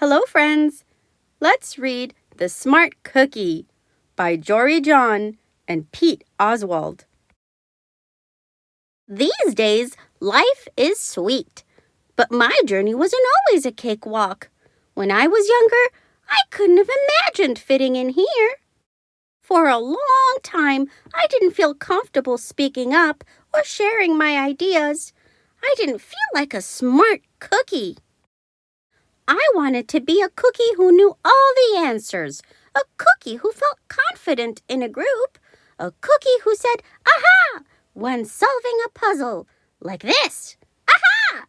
Hello, friends. Let's read The Smart Cookie by Jory John and Pete Oswald. These days, life is sweet, but my journey wasn't always a cakewalk. When I was younger, I couldn't have imagined fitting in here. For a long time, I didn't feel comfortable speaking up or sharing my ideas. I didn't feel like a smart cookie. I wanted to be a cookie who knew all the answers, a cookie who felt confident in a group, a cookie who said, "Aha!" when solving a puzzle, like this, "Aha!"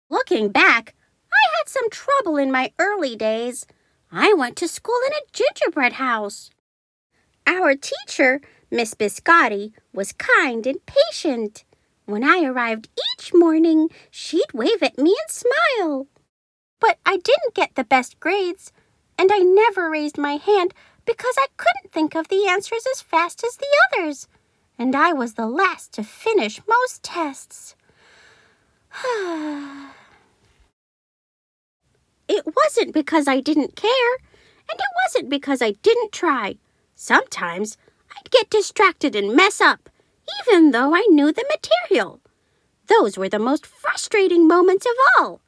Looking back, I had some trouble in my early days. I went to school in a gingerbread house. Our teacher, Miss Biscotti, was kind and patient. When I arrived each morning, she'd wave at me and smile. But I didn't get the best grades, and I never raised my hand because I couldn't think of the answers as fast as the others, and I was the last to finish most tests. It wasn't because I didn't care, and it wasn't because I didn't try. Sometimes I'd get distracted and mess up, even though I knew the material. Those were the most frustrating moments of all.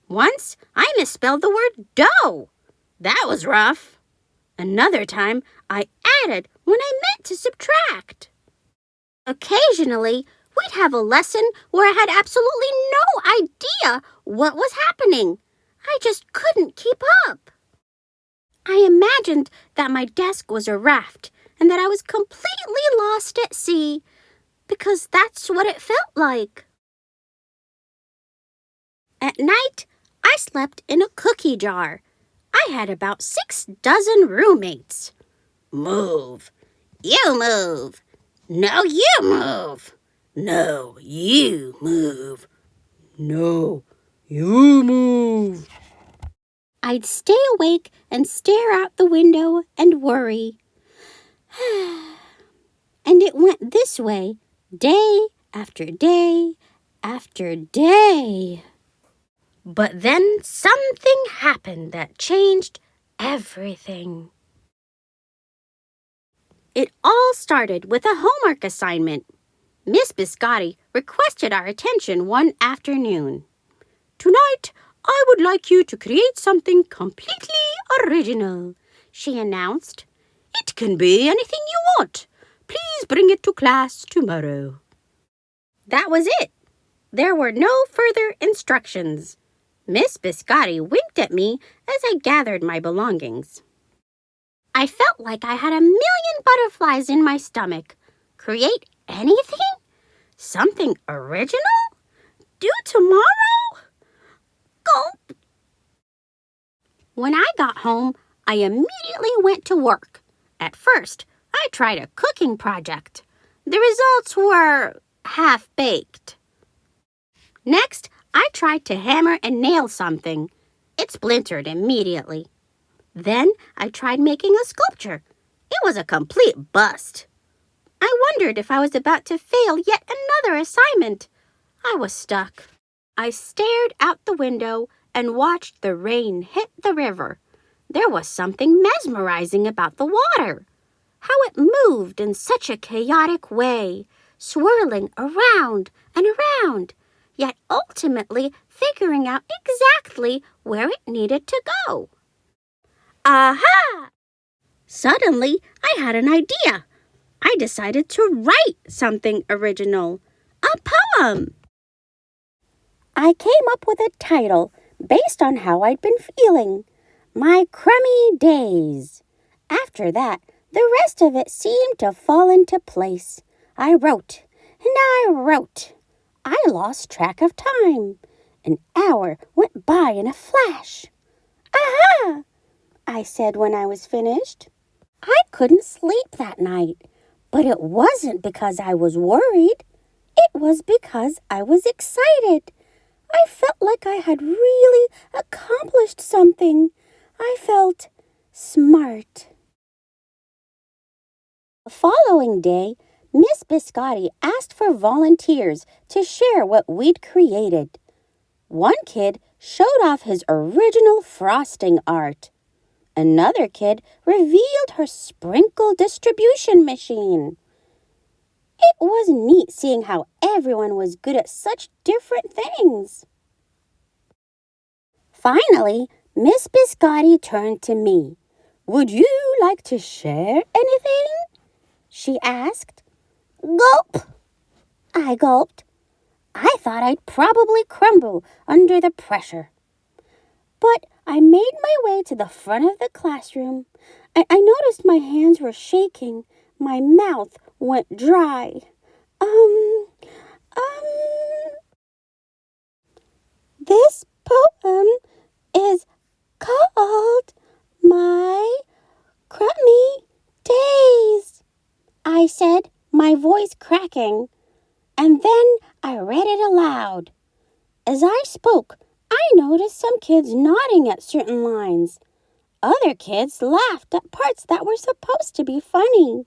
Once, I misspelled the word dough. That was rough. Another time, I added when I meant to subtract. Occasionally, we'd have a lesson where I had absolutely no idea what was happening. I just couldn't keep up. I imagined that my desk was a raft and that I was completely lost at sea, because that's what it felt like. At night, I slept in a cookie jar. I had about 6 dozen roommates. Move. You move. No, you move. No, you move. No, you move. I'd stay awake and stare out the window and worry. And it went this way, day after day after day. But then something happened that changed everything. It all started with a homework assignment. Miss Biscotti requested our attention one afternoon. "Tonight, I would like you to create something completely original," she announced. "It can be anything you want. Please bring it to class tomorrow." That was it. There were no further instructions. Miss Biscotti winked at me as I gathered my belongings. I felt like I had 1,000,000 butterflies in my stomach. Create anything? Something original? Due tomorrow? Gulp! When I got home, I immediately went to work. At first, I tried a cooking project. The results were half-baked. Next, I tried to hammer and nail something. It splintered immediately. Then I tried making a sculpture. It was a complete bust. I wondered if I was about to fail yet another assignment. I was stuck. I stared out the window and watched the rain hit the river. There was something mesmerizing about the water. How it moved in such a chaotic way, swirling around and around, yet ultimately figuring out exactly where it needed to go. Aha! Suddenly, I had an idea. I decided to write something original, a poem. I came up with a title based on how I'd been feeling, My Crummy Days. After that, the rest of it seemed to fall into place. I wrote, and I wrote. I lost track of time. An hour went by in a flash. "Aha!" I said when I was finished. I couldn't sleep that night, but it wasn't because I was worried. It was because I was excited. I felt like I had really accomplished something. I felt smart. The following day, Miss Biscotti asked for volunteers to share what we'd created. One kid showed off his original frosting art. Another kid revealed her sprinkle distribution machine. It was neat seeing how everyone was good at such different things. Finally, Miss Biscotti turned to me. "Would you like to share anything?" she asked. "Gulp!" I gulped. I thought I'd probably crumble under the pressure. But I made my way to the front of the classroom. I noticed my hands were shaking. My mouth went dry. This poem is called My Crummy Days, I said, my voice cracking. And then I read it aloud. As I spoke, I noticed some kids nodding at certain lines. Other kids laughed at parts that were supposed to be funny.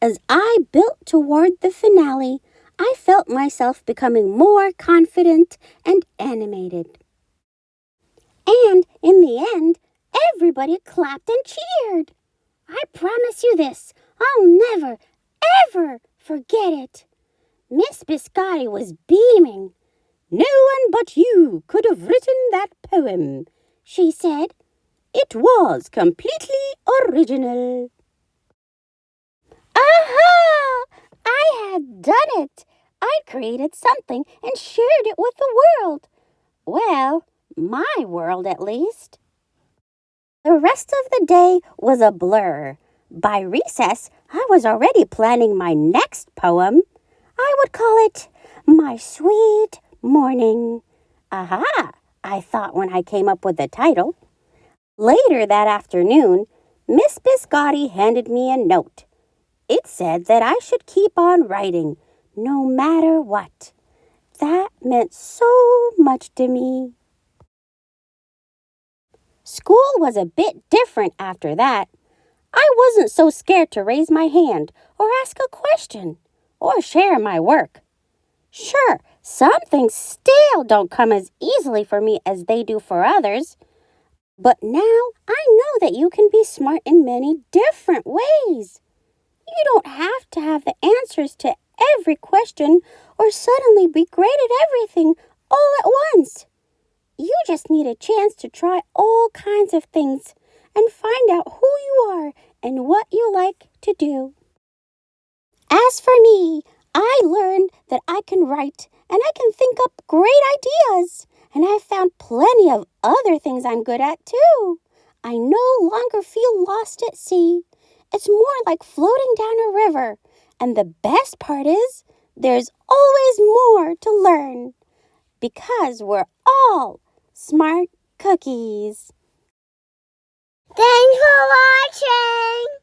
As I built toward the finale, I felt myself becoming more confident and animated. And in the end, everybody clapped and cheered. I promise you this, I'll never, ever forget it. Miss Biscotti was beaming. "No one but you could have written that poem," she said. "It was completely original." Aha! I had done it. I'd created something and shared it with the world. Well, my world at least. The rest of the day was a blur. By recess, I was already planning my next poem. I would call it My Sweet Morning. Aha, I thought when I came up with the title. Later that afternoon, Miss Biscotti handed me a note. It said that I should keep on writing, no matter what. That meant so much to me. School was a bit different after that. I wasn't so scared to raise my hand or ask a question or share my work. Sure, some things still don't come as easily for me as they do for others. But now I know that you can be smart in many different ways. You don't have to have the answers to every question or suddenly be great at everything all at once. You just need a chance to try all kinds of things and find out who you are and what you like to do. As for me, I learned that I can write and I can think up great ideas. And I've found plenty of other things I'm good at too. I no longer feel lost at sea. It's more like floating down a river. And the best part is, there's always more to learn. Because we're all smart cookies. Thanks for watching!